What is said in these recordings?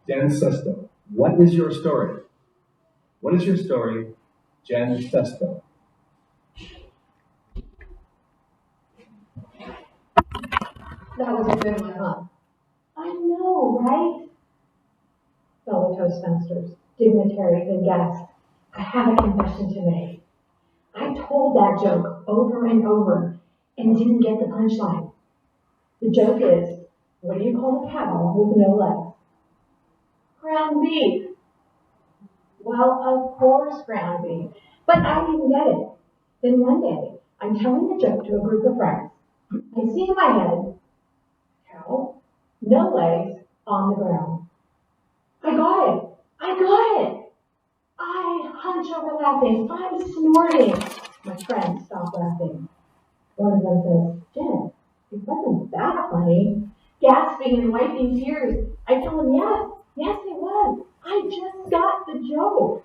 Jenn Sesto, what is your story? What is your story, Jenn Sesto? That was a good one, huh? I know, right? Fellow Toastmasters, dignitaries, and guests, I have a confession to make. I told that joke over and over and didn't get the punchline. The joke is, what do you call a cow with no legs? Ground beef. Well, of course, ground beef. But I didn't get it. Then one day, I'm telling the joke to a group of friends. I see in my head, cow, no legs, on the ground. I got it. I hunch over laughing. I'm snorting. My friends stop laughing. One of them says, Jen, it wasn't that funny. Gasping and wiping tears, I tell him, yes it was. I just got the joke.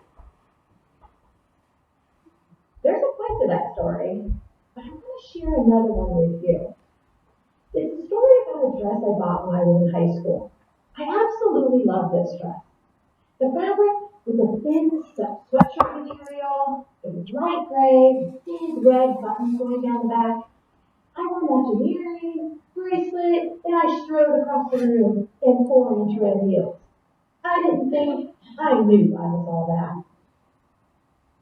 There's a point to that story, but I'm going to share another one with you. It's a story about a dress I bought when I was in high school. I absolutely love this dress. The fabric was a thin sweatshirt material. It was light gray, with big red buttons going down the back. I wore matching earrings, bracelet, and I strode across the room in 4-inch red heels. I didn't think I knew I was all that.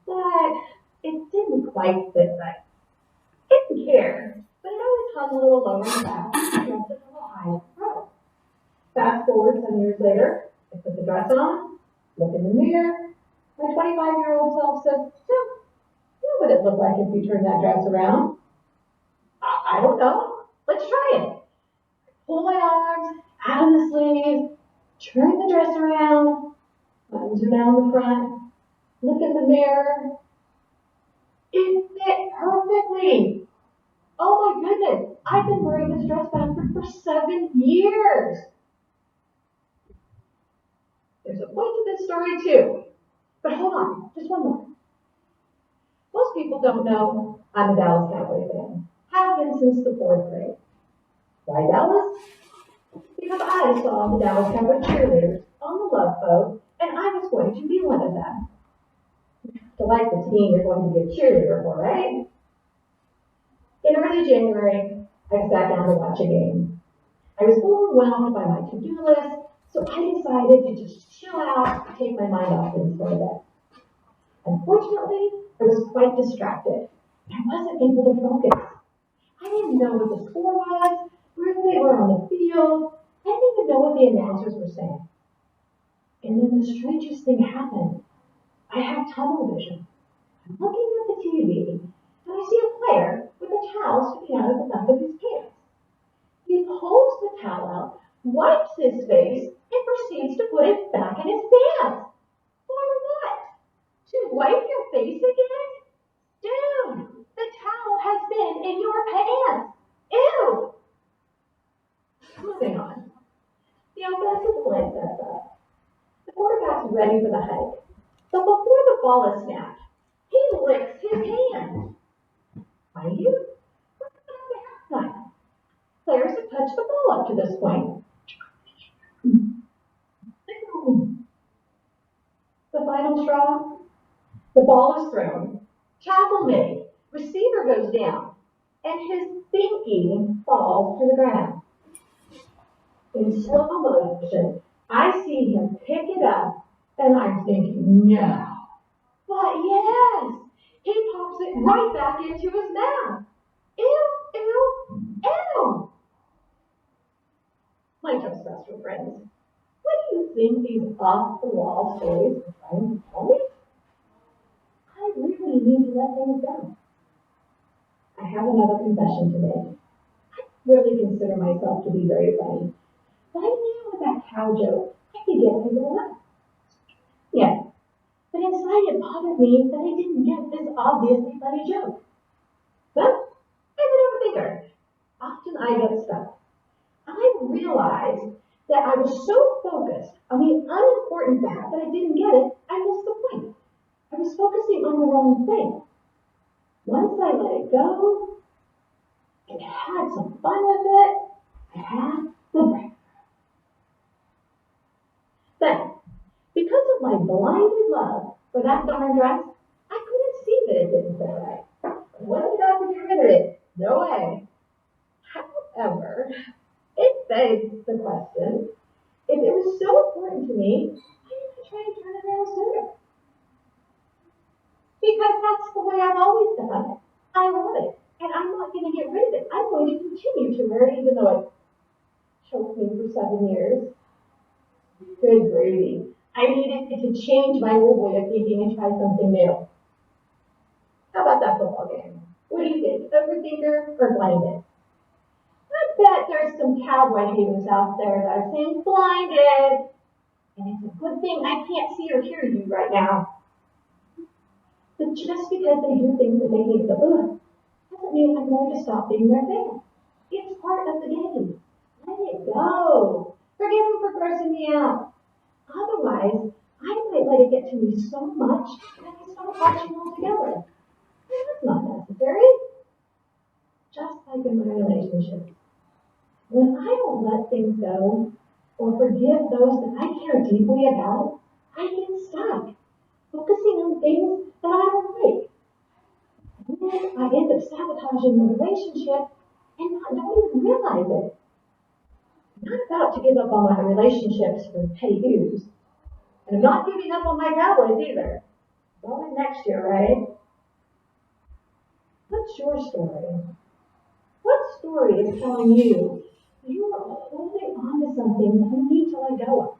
But it didn't quite fit right. I didn't care, but it always hung a little lower in the back and dressed a little high at the front. Fast forward some years later, I put the dress on, look in the mirror. My 25-year-old self says, so, what would it look like if you turned that dress around? I don't know. Let's try it. Pull my arms out of the sleeves, turn the dress around, buttons are down the front, look in the mirror. It fit perfectly. Oh my goodness, I've been wearing this dress backward for 7 years. There's a point to this story too. But hold on, just one more. Most people don't know I'm a Dallas Cowboy fan. Have been since the 4th grade. Why Dallas? Because I saw the Dallas Cowboy cheerleaders on the Love Boat, and I was going to be one of them. To like the team you're going to be a cheerleader for, right? In early January, I sat down to watch a game. I was overwhelmed by my to-do list, so I decided to just chill out and take my mind off things for a bit. Unfortunately, I was quite distracted. I wasn't able to focus. I didn't know what the score was, where they were on the field. I didn't even know what the announcers were saying. And then the strangest thing happened. I have tunnel vision. I'm looking at the TV, and I see a player with a towel sticking out of the back of his pants. He pulls the towel out, wipes his face, and proceeds to put it back in his pants. For what? To wipe your face again? Dude, the towel has been in your pants. Ew! Moving on. The offensive line sets up. The quarterback's ready for the hike. But before the ball is snapped, he licks his hand. Mind you, we're coming up to halftime. Players have touched the ball up to this point. The final straw, the ball is thrown. Tackle made. Receiver goes down. And his thinking falls to the ground. In slow motion, I see him pick it up, and I'm thinking, no. But yes, he pops it right back into his mouth. Ew. My Toastmaster friends, what do you think these off-the-wall stories are trying to tell me? I really need to let things go. I have another confession to make. I really consider myself to be very funny. But I knew with that cow joke, I could get people to laugh. Yeah, but inside it bothered me that I didn't get this obviously funny joke. Well, I'm an overthinker. Often I get stuck. I realized that I was so focused on the unimportant fact that I didn't get it, I missed the point. I was focusing on the wrong thing. Once I let it go and had some fun with it, I had the breakthrough. Then, because of my blinded love for that darn dress, I couldn't see that it didn't fit right. I wasn't about to get rid of it. No way. However, it begs the question, if it was so important to me, why didn't I try to turn it around sooner? Because that's the way I've always done it. I love it, and I'm not going to get rid of it. I'm going to continue to wear it even though it choked me for 7 years. Good gravy. I needed to change my old way of thinking and try something new. How about that football game? What do you think? Overthinker or blinded? I bet there's some cowboy haters out there that are saying blinded. And it's a good thing I can't see or hear you right now. But just because they do things that make me feel, doesn't mean I'm going to stop being their fan. It's part of the game. Let it go. Forgive them for grossing me out. Otherwise, I might let it get to me so much that I stop watching altogether. That's not necessary. Just like in my relationship. When I don't let things go or forgive those that I care deeply about, I get stuck, focusing on things that I don't like. And then I end up sabotaging the relationship and I don't even realize it. I'm not about to give up on my relationships for petty dues. And I'm not giving up on my cowboys either. It's always next year, right? What's your story? What story is telling you you are holding on to something that you need to let go of?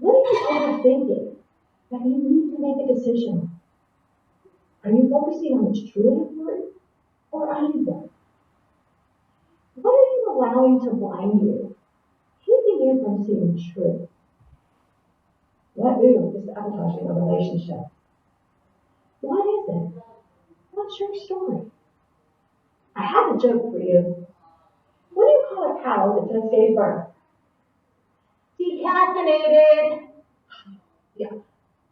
What are you overthinking that you need to make a decision? Are you focusing on what's truly important, or are you both? What are you allowing to blind you, keeping you from seeing truth? What move is sabotaging a relationship? What is it? What's your story? I have a joke for you. What do you call a cow that just gave birth? Decaffeinated. Yeah,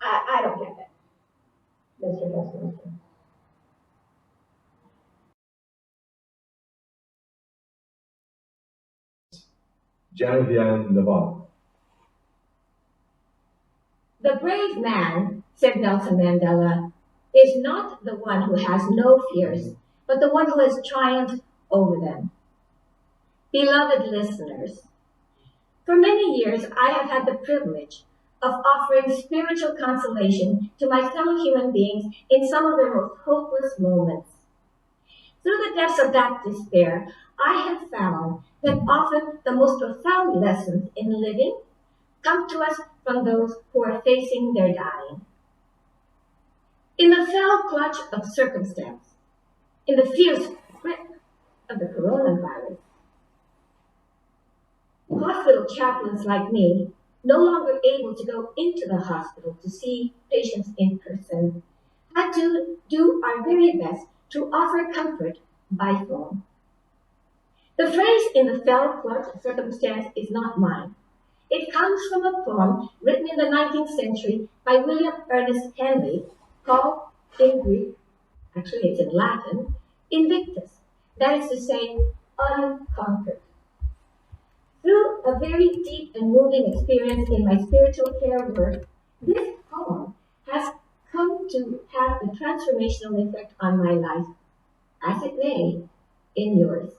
I don't get it, Mr. Toastmaster. Genevieve Navarro. The brave man, said Nelson Mandela, is not the one who has no fears, but the one who has triumphed over them. Beloved listeners, for many years I have had the privilege of offering spiritual consolation to my fellow human beings in some of their most hopeless moments. Through the depths of that despair, I have found that often the most profound lessons in living come to us from those who are facing their dying. In the fell clutch of circumstance, in the fierce grip of the coronavirus, hospital chaplains like me, no longer able to go into the hospital to see patients in person, had to do our very best to offer comfort by phone. The phrase in the fell clutch of circumstance is not mine. It comes from a poem written in the 19th century by William Ernest Henley called in Greek, actually it's in Latin, Invictus, that is to say, unconquered. Through a very deep and moving experience in my spiritual care work, this poem has come to have a transformational effect on my life, as it may in yours.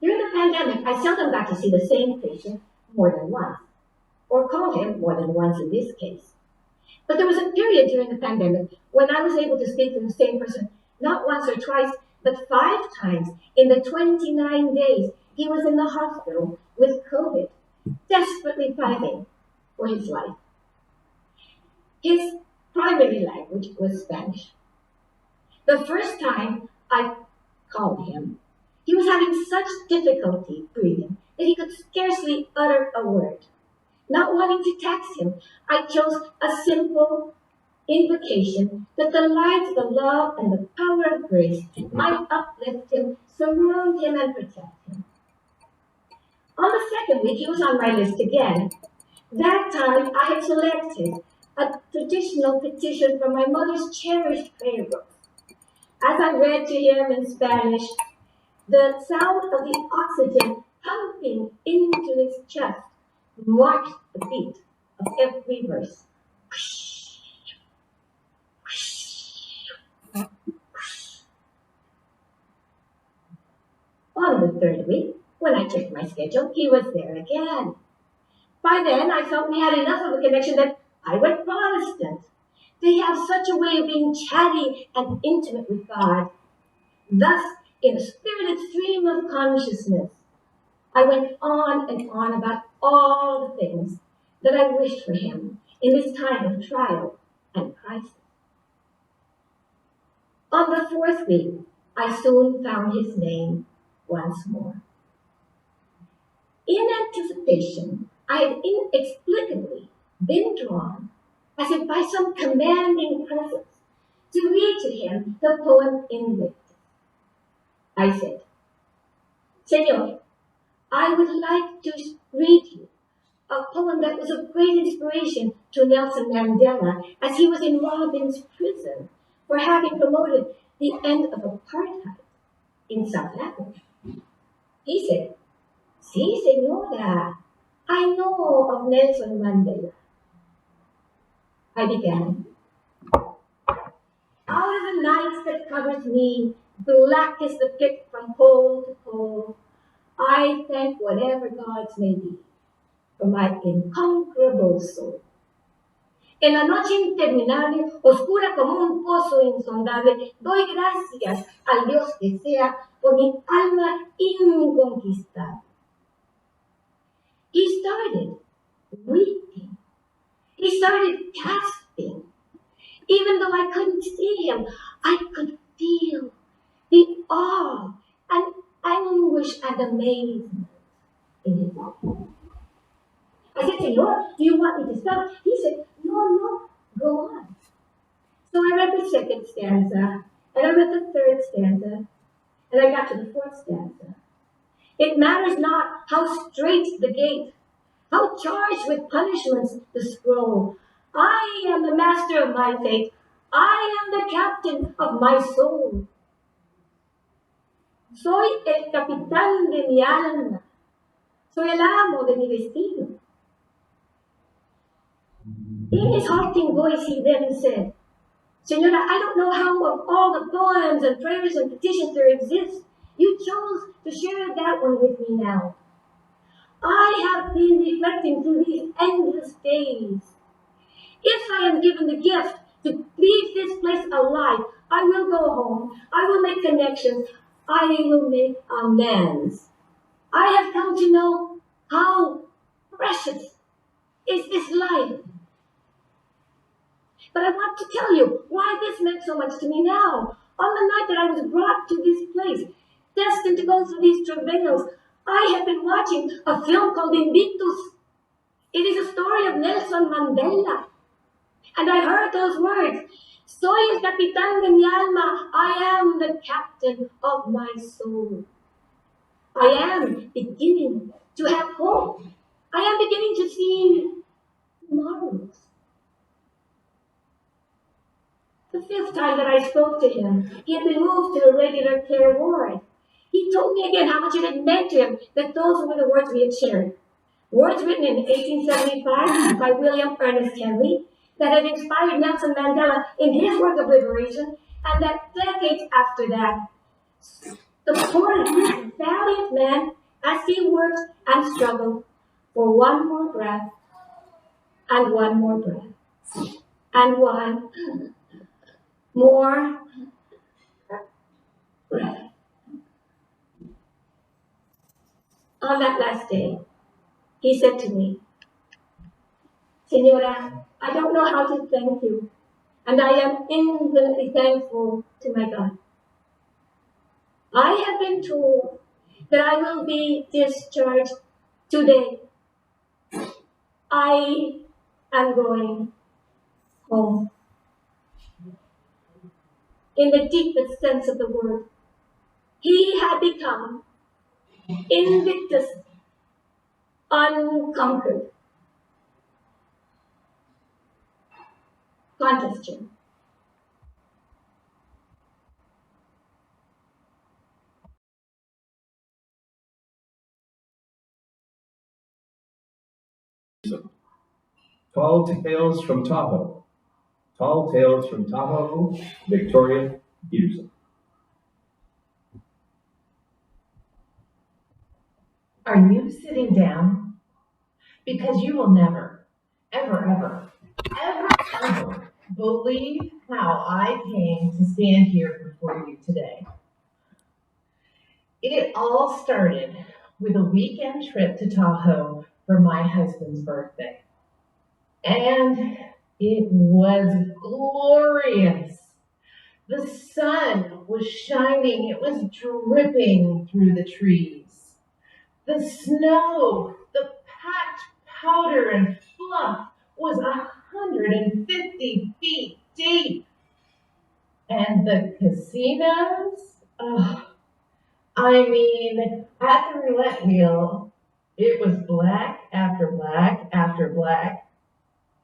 During the pandemic, I seldom got to see the same patient more than once, or call him more than once in this case. But there was a period during the pandemic when I was able to speak to the same person not once or twice, but 5 times in the 29 days he was in the hospital with COVID, desperately fighting for his life. His primary language was Spanish. The first time I called him, he was having such difficulty breathing that he could scarcely utter a word. Not wanting to tax him, I chose a simple invocation that the light, the love, and the power of grace might uplift him, surround him, and protect him. On the second week, he was on my list again. That time, I had selected a traditional petition from my mother's cherished prayer book. As I read to him in Spanish, the sound of the oxygen pumping into his chest marked the beat of every verse. On the third week, when I checked my schedule, he was there again. By then, I felt we had enough of a connection that I went Protestant. They have such a way of being chatty and intimate with God. Thus, in a spirited stream of consciousness, I went on and on about all the things that I wished for him in this time of trial and crisis. On the fourth week, I soon found his name once more. In anticipation, I had inexplicably been drawn, as if by some commanding presence, to read to him the poem Invictus. I said, Senor, I would like to read you a poem that was of great inspiration to Nelson Mandela as he was in Robin's prison for having promoted the end of apartheid in South Africa. He said, Si, senora, I know of Nelson Mandela. I began. Out of the nights that covers me, black as the pit from pole to pole, I thank whatever gods may be for my incomparable soul. En la noche interminable, oscura como un pozo insondable, doy gracias al Dios que sea por mi alma inconquistable. He started weeping. He started gasping. Even though I couldn't see him, I could feel the awe and anguish and amazement in his eyes. I said, Senor, do you want me to stop? He said, no, go on. So I read the second stanza, and I read the third stanza, and I got to the fourth stanza. It matters not how straight the gate, how charged with punishments the scroll. I am the master of my fate. I am the captain of my soul. Soy el capitán de mi alma. Soy el amo de mi destino. In his haunting voice, he then said, Senora, I don't know how of all the poems and prayers and petitions there exist, you chose to share that one with me now. I have been reflecting through these endless days. If I am given the gift to leave this place alive, I will go home. I will make connections. I will make amends. I have come to know how precious is this life. But I want to tell you why this meant so much to me now. On the night that I was brought to this place, destined to go through these travails, I had been watching a film called Invictus. It is a story of Nelson Mandela. And I heard those words, Soy el capitán de mi alma. I am the captain of my soul. I am beginning to have hope. I am beginning to see tomorrows. The fifth time that I spoke to him, he had been moved to a regular care ward. He told me again how much it had meant to him that those were the words we had shared. Words written in 1875 by William Ernest Henley that had inspired Nelson Mandela in his work of liberation, and that decades after that, supported this valiant man as he worked and struggled for one more breath, and one more breath, and one more breath. On that last day, he said to me, Senora, I don't know how to thank you, and I am infinitely thankful to my God. I have been told that I will be discharged today. I am going home. In the deepest sense of the word, he had become invictus, unconquered. Contestant. Tall Tales from Tahoe. Tall Tales from Tahoe, Victoria Petersen. Are you sitting down? Because you will never, ever believe how I came to stand here before you today. It all started with a weekend trip to Tahoe for my husband's birthday. And it was glorious. The sun was shining, it was dripping through the trees. The snow, the packed powder and fluff was 150 feet deep. And the casinos, at the roulette wheel, it was black after black after black.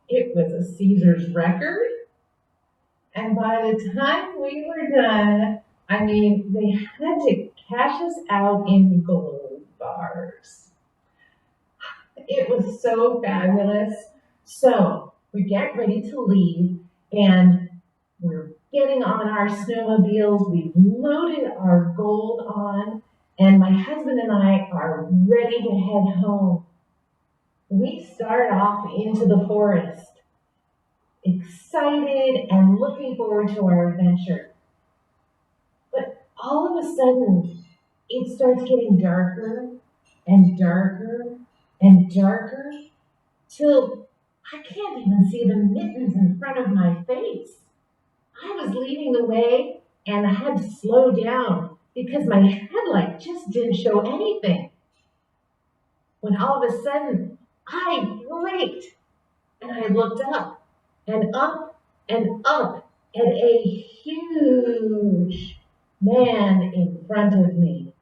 It was a Caesar's record. And by the time we were done, they had to cash us out in gold bars. It was so fabulous. So we get ready to leave, and we're getting on our snowmobiles. We've loaded our gold on, and my husband and I are ready to head home. We start off into the forest, excited and looking forward to our adventure. But all of a sudden, it starts getting darker and darker and darker till I can't even see the mittens in front of my face. I was leading the way and I had to slow down because my headlight just didn't show anything. When all of a sudden, I braked and I looked up and up and up at a huge man in front of me.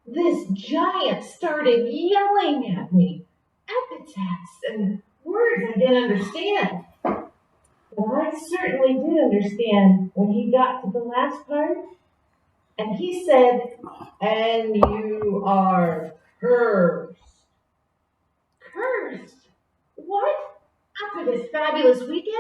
This giant started yelling at me, epithets and words I didn't understand. But I certainly did understand when he got to the last part, and he said, "And you are cursed." Cursed? What? After this fabulous weekend?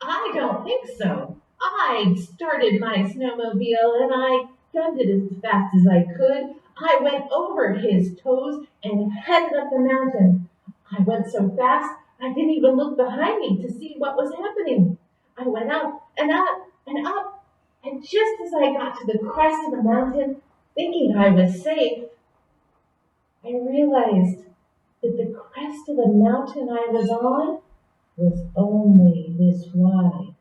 I don't think so. I started my snowmobile and I gunned it as fast as I could. I went over his toes and headed up the mountain. I went so fast I didn't even look behind me to see what was happening. I went up and up and up, and just as I got to the crest of the mountain, thinking I was safe, I realized that the crest of the mountain I was on was only this wide.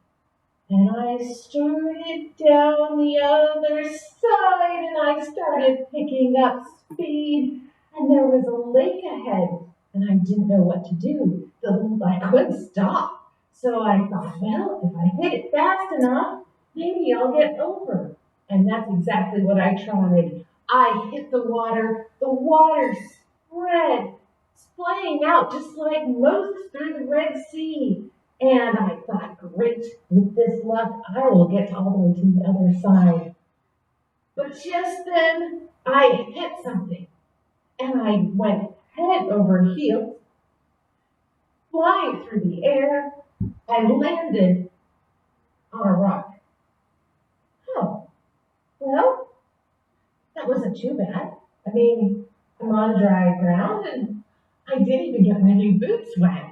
And I started down the other side and I started picking up speed. And there was a lake ahead and I didn't know what to do. I couldn't stop. So I thought, well, if I hit it fast enough, maybe I'll get over. And that's exactly what I tried. I hit the water spread, splaying out just like Moses through the Red Sea. And I thought, great, with this luck, I will get all the way to the other side. But just then, I hit something, and I went head over heels, flying through the air, and landed on a rock. Oh, well, that wasn't too bad. I'm on dry ground, and I didn't even get my new boots wet.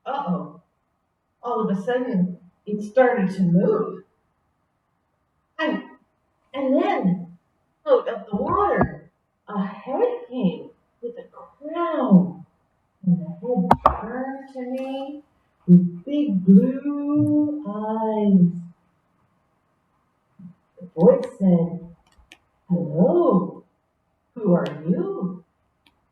Uh-oh. All of a sudden, it started to move. And then, out of the water, a head came with a crown. And the head turned to me with big blue eyes. The voice said, "Hello, who are you?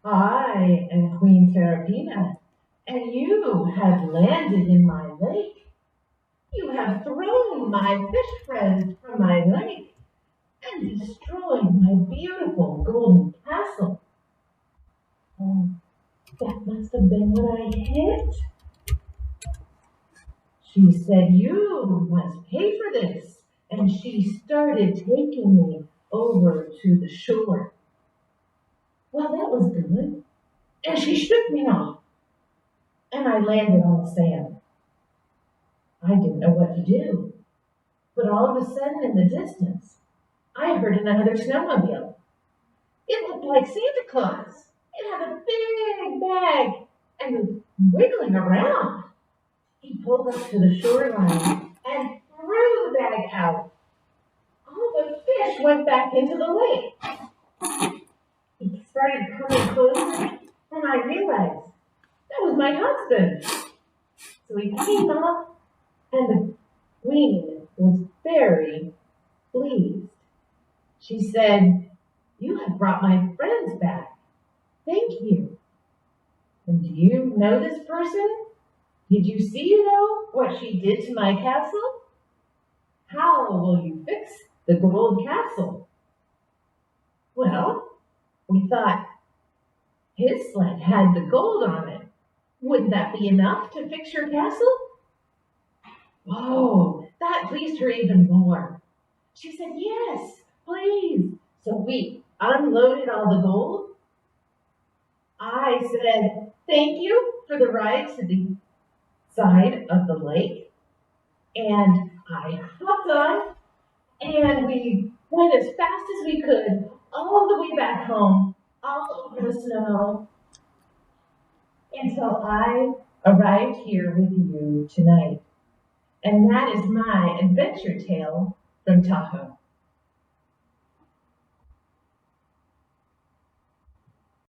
I am Queen Terrapina, and you have landed in my lake. You have thrown my fish friends from my lake and destroyed my beautiful golden castle." Oh, that must have been what I hit. She said, "You must pay for this." And she started taking me over to the shore. Well, that was good. and she shook me off, and I landed on the sand. I didn't know what to do, but all of a sudden in the distance, I heard another snowmobile. It looked like Santa Claus. It had a big bag and was wiggling around. He pulled up to the shoreline and threw the bag out. All the fish went back into the lake. He started coming closer, and I realized that was my husband. So he came up, and the queen was very pleased. She said, "You have brought my friends back. Thank you. And do you know this person? Did you what she did to my castle? How will you fix the gold castle?" Well, we thought his sled had the gold on it. Wouldn't that be enough to fix your castle? Oh, that pleased her even more. She said, "Yes, please." So we unloaded all the gold. I said, "Thank you for the ride to the side of the lake." And I hopped on, and we went as fast as we could all the way back home, all over the snow, until I arrived here with you tonight. And that is my adventure tale from Tahoe.